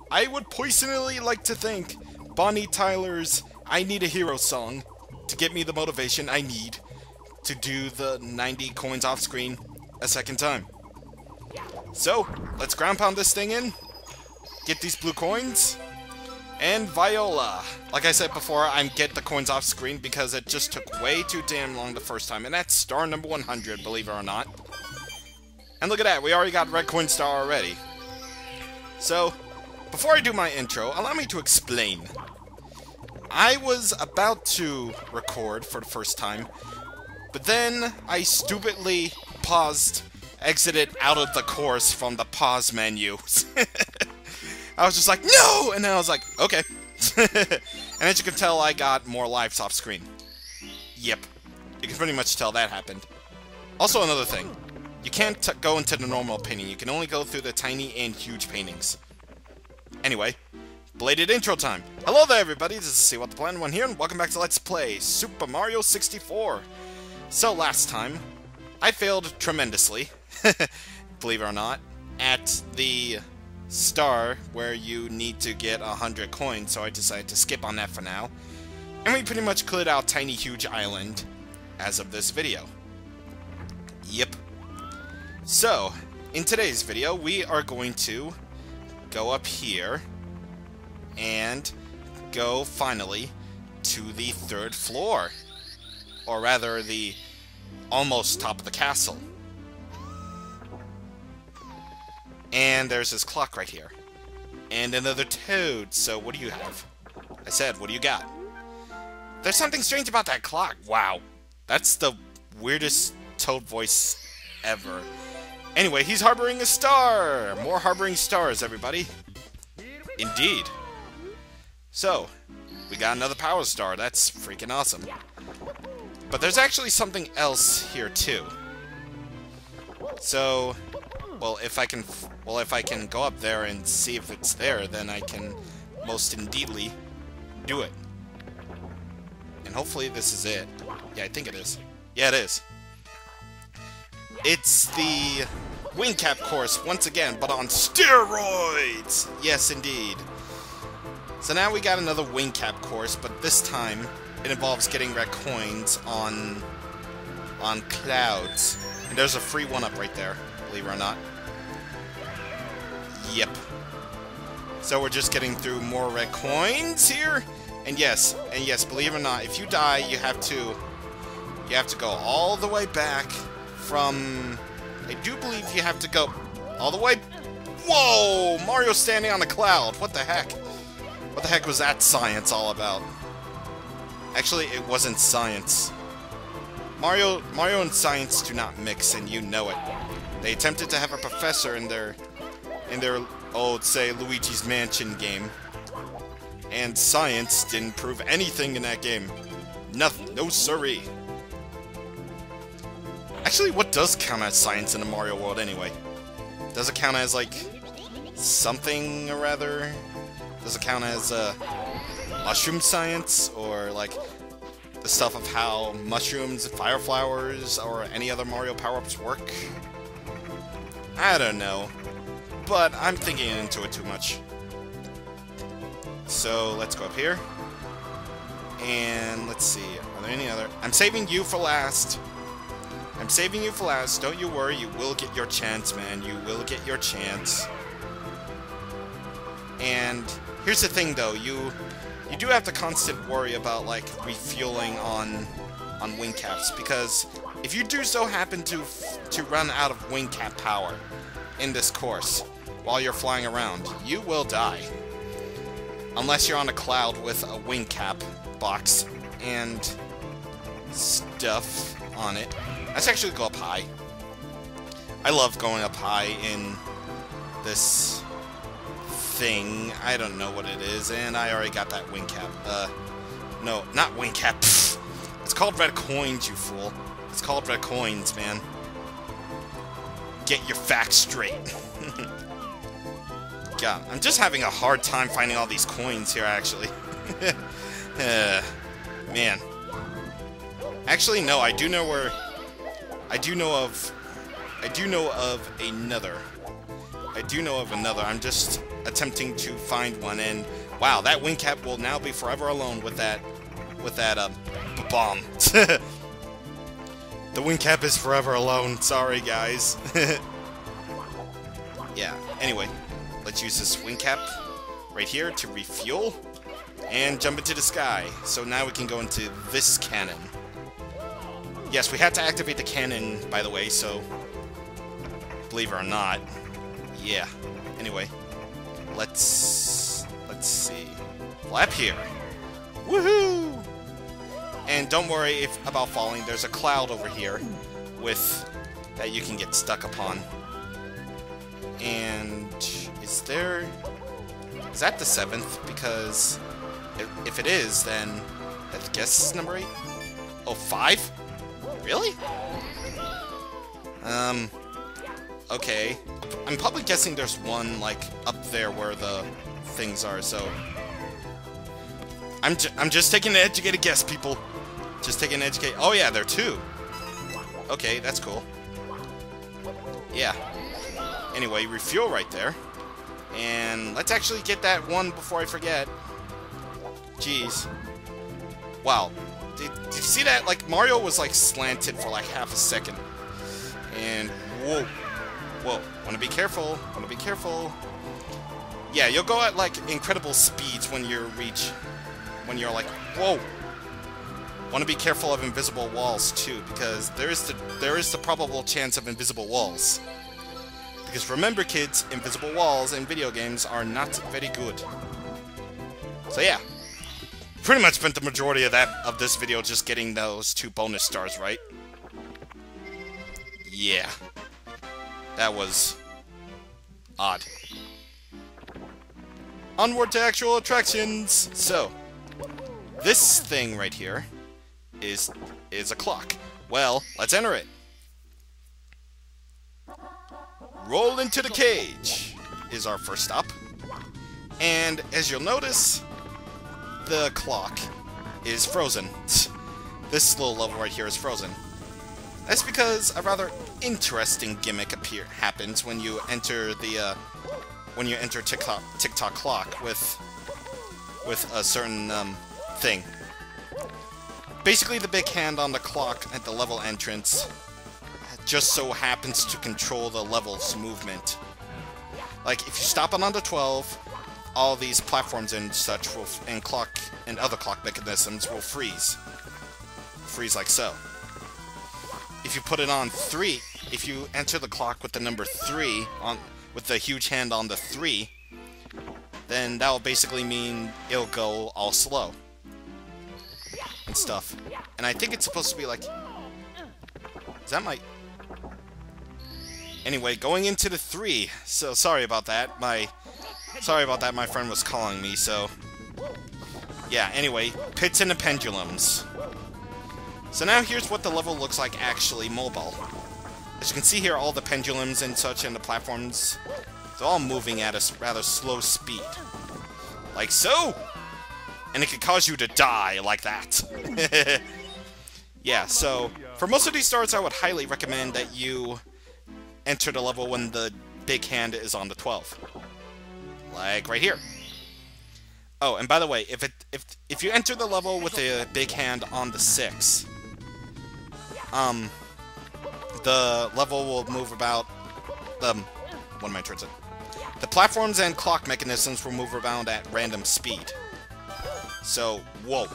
I would personally like to thank Bonnie Tyler's I Need a Hero song to get me the motivation I need to do the 90 coins off screen a second time. So, let's ground pound this thing in, get these blue coins, and Viola. Like I said before, I'm get the coins off screen because it just took way too damn long the first time, and that's star number 100, believe it or not. And look at that, we already got red coin star already. So, before I do my intro, allow me to explain. I was about to record for the first time, but then I stupidly exited out of the course from the pause menu. I was just like, no! And then I was like, okay. And as you can tell, I got more lives off screen. Yep. You can pretty much tell that happened. Also, another thing. You can't go into the normal painting. You can only go through the tiny and huge paintings. Anyway, belated intro time. Hello there, everybody. This is See What the Plan 1 here, and welcome back to Let's Play Super Mario 64. So, last time, I failed tremendously, believe it or not, at the star where you need to get 100 coins, so I decided to skip on that for now. And we pretty much cleared out Tiny Huge Island as of this video. Yep. So, in today's video, we are going to go up here and go, finally, to the 3rd floor. Or rather, the almost top of the castle. And there's this clock right here. And another toad, so what do you have? I said, what do you got? There's something strange about that clock. Wow. That's the weirdest toad voice ever. Anyway, he's harboring a star! More harboring stars, everybody. Indeed. So, we got another power star. That's freaking awesome. But there's actually something else here, too. So, well, if I can go up there and see if it's there, then I can most indeedly do it. And hopefully this is it. Yeah, I think it is. Yeah, it is. It's the wing cap course once again, but on steroids! Yes, indeed. So now we got another wing cap course, but this time it involves getting red coins on clouds. And there's a free one-up right there, believe it or not. Yep. So we're just getting through more red coins here. And yes, believe it or not, if you die, you have to go all the way back from... I do believe you have to go all the way... Whoa! Mario's standing on a cloud. What the heck? What the heck was that science all about? Actually, it wasn't science. Mario and science do not mix, and you know it. They attempted to have a professor in their old, say, Luigi's Mansion game. And science didn't prove anything in that game. Nothing. No siree. Actually, what does count as science in the Mario world anyway? Does it count as, like, something or rather? Does it count as, mushroom science? Or, like, the stuff of how mushrooms, fire flowers, or any other Mario power-ups work? I don't know. But I'm thinking into it too much. So, let's go up here. And, let's see. Are there any other... I'm saving you for last. I'm saving you for last. Don't you worry. You will get your chance, man. You will get your chance. And here's the thing, though. You do have to constant worry about, like, refueling on wing caps. Because if you do so happen to run out of wing cap power in this course while you're flying around, you will die. Unless you're on a cloud with a wing cap box and stuff on it. Let's actually go up high. I love going up high in this thing. I don't know what it is, and I already got that wing cap. No, not wing cap. Pfft. It's called red coins, you fool. It's called red coins, man. Get your facts straight. God, I'm just having a hard time finding all these coins here, actually. Man. Actually, no, I do know where... I do know of another I do know of another. I'm just attempting to find one, and wow, that wing cap will now be forever alone with that bomb. The wing cap is forever alone. Sorry, guys. Yeah. Anyway, let's use this wing cap right here to refuel and jump into the sky. So now we can go into this cannon. Yes, we had to activate the cannon, by the way, so believe it or not. Yeah. Anyway, let's see. Flap here. Woohoo! And don't worry about falling. There's a cloud over here that you can get stuck upon. And is that the 7th? Because if it is, then I guess it's number 8. Oh, 5? Really? Okay. I'm probably guessing there's one, like, up there where the things are, so... I'm just taking an educated guess, people. Just taking an educated... Oh, yeah, there are 2. Okay, that's cool. Yeah. Anyway, refuel right there. And let's actually get that one before I forget. Jeez. Wow. Did you see that? Like, Mario was, like, slanted for, like, half a second. And, whoa. Whoa. Wanna be careful. Wanna be careful. Yeah, you'll go at, like, incredible speeds when you're like, whoa. Want to be careful of invisible walls too, because there is the probable chance of invisible walls. Because remember, kids, invisible walls in video games are not very good. So yeah, pretty much spent the majority of this video just getting those 2 bonus stars right. Yeah, that was odd. Onward to actual attractions. So this thing right here is a clock. Well, let's enter it. Roll into the cage is our first stop. And as you'll notice, the clock is frozen. This little level right here is frozen. That's because a rather interesting gimmick happens when you enter TikTok clock with a certain thing. Basically, the big hand on the clock at the level entrance just so happens to control the level's movement. Like, if you stop it on the 12, all these platforms and such and other clock mechanisms will freeze. Freeze like so. If you put it on 3, if you enter the clock with the number 3 with the huge hand on the 3, then that will basically mean it'll go all slow and stuff. And I think it's supposed to be like... Is that my... Anyway, going into the 3. So, sorry about that. My friend was calling me, so... Yeah, anyway. Pits and the pendulums. So now here's what the level looks like actually mobile. As you can see here, all the pendulums and such and the platforms, they're all moving at a rather slow speed. Like so! And it can cause you to die like that. Yeah, so for most of these starts, I would highly recommend that you enter the level when the big hand is on the 12. Like right here. Oh, and by the way, if you enter the level with the big hand on the 6, the level will move about what am I trying to say? The platforms and clock mechanisms will move around at random speed. So, whoa.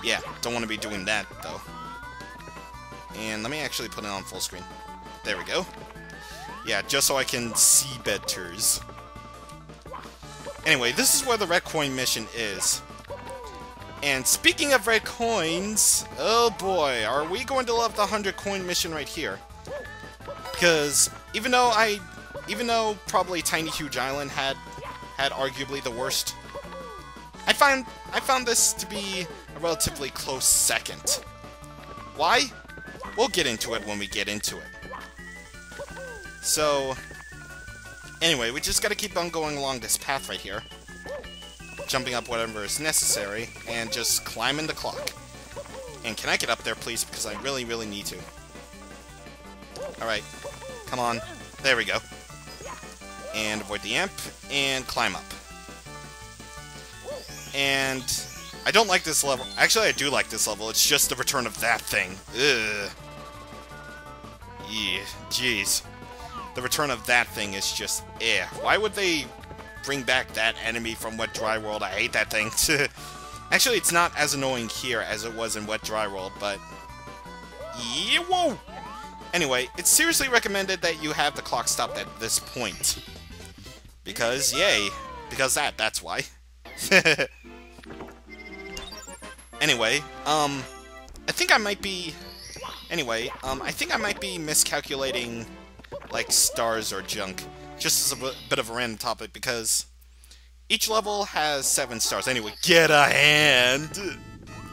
Yeah, don't want to be doing that, though. And let me actually put it on full screen. There we go. Yeah, just so I can see better. Anyway, this is where the red coin mission is. And speaking of red coins, oh boy, are we going to love the 100 coin mission right here. Because even though probably Tiny Huge Island had arguably the worst, I found this to be a relatively close second. Why? We'll get into it when we get into it. So, anyway, we just gotta keep on going along this path right here. Jumping up whatever is necessary, and just climbing the clock. And can I get up there, please? Because I really, really need to. Alright. Come on. There we go. and avoid the imp, and climb up. And I don't like this level. Actually, I do like this level. It's just the return of that thing. Ugh. Yeah, jeez. The return of that thing is just, Why would they bring back that enemy from Wet Dry World? I hate that thing. Actually, it's not as annoying here as it was in Wet Dry World, but... Yeah, whoa! Anyway, it's seriously recommended that you have the clock stopped at this point. Because, yay. Because that's why. Anyway, I think I might be... Anyway, I think I might be miscalculating, like, stars or junk. Just as a bit of a random topic, because each level has 7 stars. Anyway, get a hand!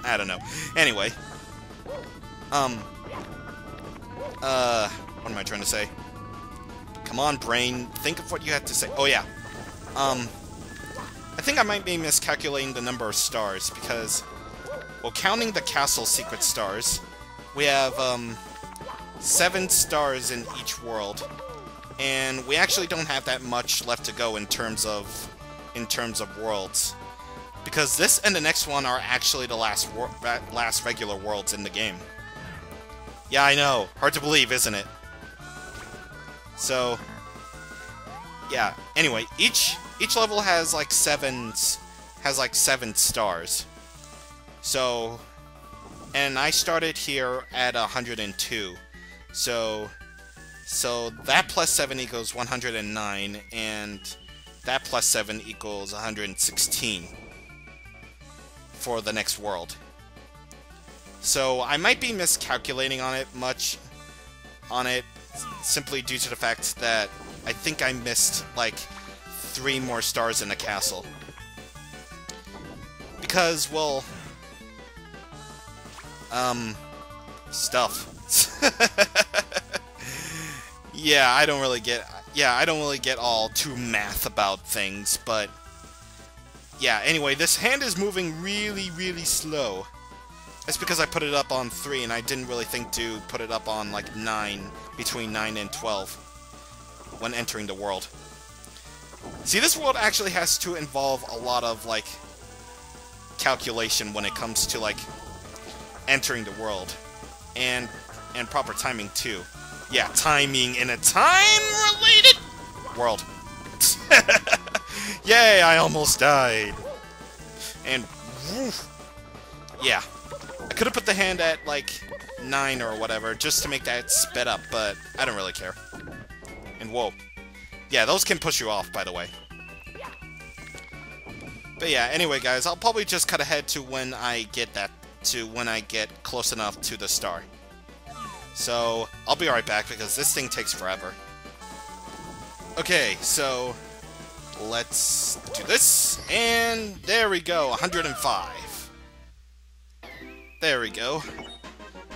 I don't know. Anyway. What am I trying to say? Come on, brain. Think of what you had to say. Oh, yeah. I think I might be miscalculating the number of stars, because, well, counting the castle secret stars, we have, 7 stars in each world, and we actually don't have that much left to go in terms of worlds, because this and the next one are actually the last regular worlds in the game. Yeah, I know. Hard to believe, isn't it? So, yeah. Anyway, each level has like 7 stars. So, and I started here at 102. So that plus 7 equals 109, and that plus 7 equals 116 for the next world. So I might be miscalculating on it simply due to the fact that I think I missed like 3 more stars in the castle. Because, well, stuff. Yeah, I don't really get all too math about things, but yeah, anyway, this hand is moving really, really slow. That's because I put it up on 3, and I didn't really think to put it up on, like, 9, between 9 and 12, when entering the world. See, this world actually has to involve a lot of, like, calculation when it comes to, like, entering the world. And proper timing, too. Yeah, timing in a time-related world. Yay, I almost died. And, woof. Yeah. I could have put the hand at, like, 9 or whatever, just to make that sped up, but I don't really care. And whoa. Yeah, those can push you off, by the way. But yeah, anyway, guys, I'll probably just cut ahead to when I get close enough to the star. So, I'll be right back, because this thing takes forever. Okay, so let's do this, and there we go, 105. There we go.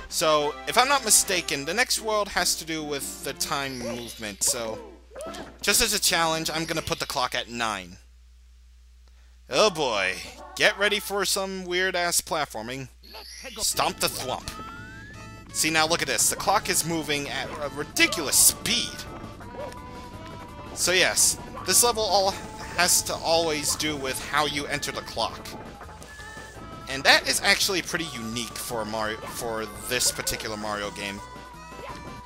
So, if I'm not mistaken, the next world has to do with the time movement, so just as a challenge, I'm gonna put the clock at 9. Oh boy, get ready for some weird-ass platforming. Stomp the thwomp. See, now look at this. The clock is moving at a ridiculous speed. So yes, this level has to always do with how you enter the clock. And that is actually pretty unique for this particular Mario game.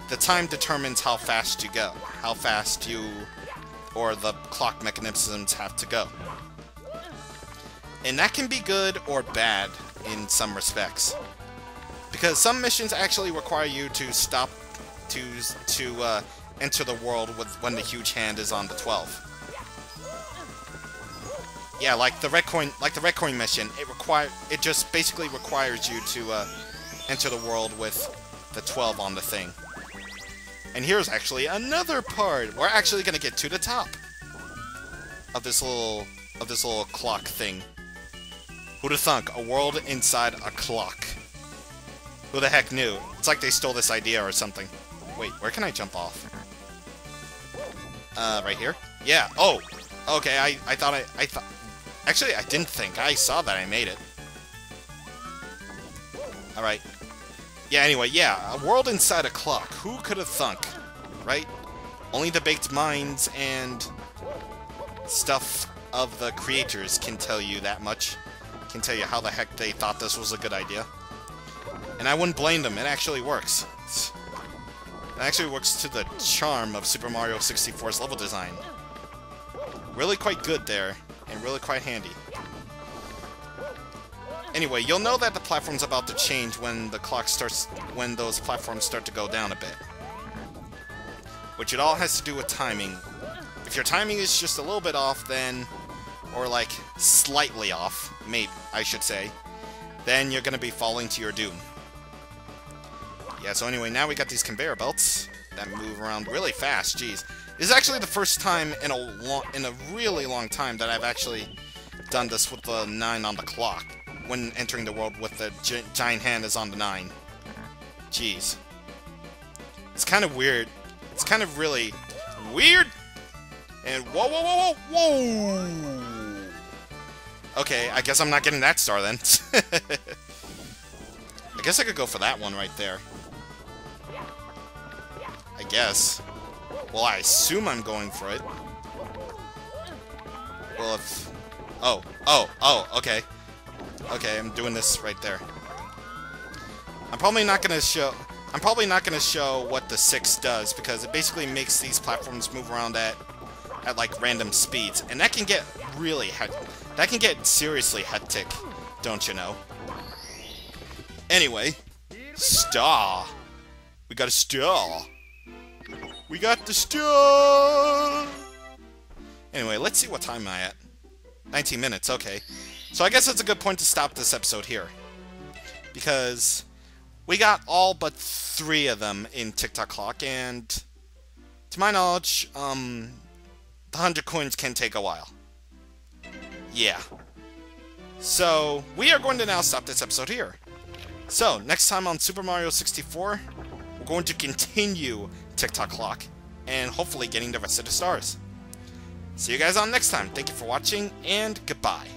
The time determines how fast you go, or the clock mechanisms have to go. And that can be good or bad in some respects. Because some missions actually require you to stop to enter the world when the huge hand is on the 12. Yeah, like the red coin mission, it just basically requires you to enter the world with the 12 on the thing. And here's actually another part. We're actually gonna get to the top of this little clock thing. Who'da thunk? A world inside a clock. Who the heck knew? It's like they stole this idea or something. Wait, where can I jump off? Right here? Yeah. Oh. Okay. I thought. Actually, I didn't think. I saw that I made it. Alright. Yeah, anyway, yeah. A world inside a clock. Who could have thunk? Right? Only the baked minds and stuff of the creators can tell you that much. Can tell you how the heck they thought this was a good idea. And I wouldn't blame them, it actually works. It actually works to the charm of Super Mario 64's level design. Really quite good there, and really quite handy. Anyway, you'll know that the platform's about to change when the clock starts, when those platforms start to go down a bit. Which it all has to do with timing. If your timing is just a little bit off, then, or like slightly off, maybe I should say, then you're gonna be falling to your doom. Yeah, so anyway, now we got these conveyor belts that move around really fast. Jeez, this is actually the first time in a really long time that I've actually done this with the 9 on the clock when entering the world with the giant hand is on the 9. Jeez, it's kind of weird. It's kind of really weird. And whoa, whoa, whoa, whoa, whoa! Okay, I guess I'm not getting that star then. I guess I could go for that one right there. I guess. Well, I assume I'm going for it. Well, if... Oh, okay. Okay, I'm doing this right there. I'm probably not gonna show what the 6 does, because it basically makes these platforms move around at like random speeds, and that can get really that can get seriously hectic, don't you know? Anyway, star. We got a star. We got the star. Anyway, let's see what time am I at. 19 minutes, okay. So I guess it's a good point to stop this episode here, because we got all but 3 of them in TikTok Clock, and to my knowledge, the 100 coins can take a while. Yeah. So, we are going to now stop this episode here. So, next time on Super Mario 64, we're going to continue TikTok Clock, and hopefully getting the rest of the stars. See you guys on next time. Thank you for watching, and goodbye.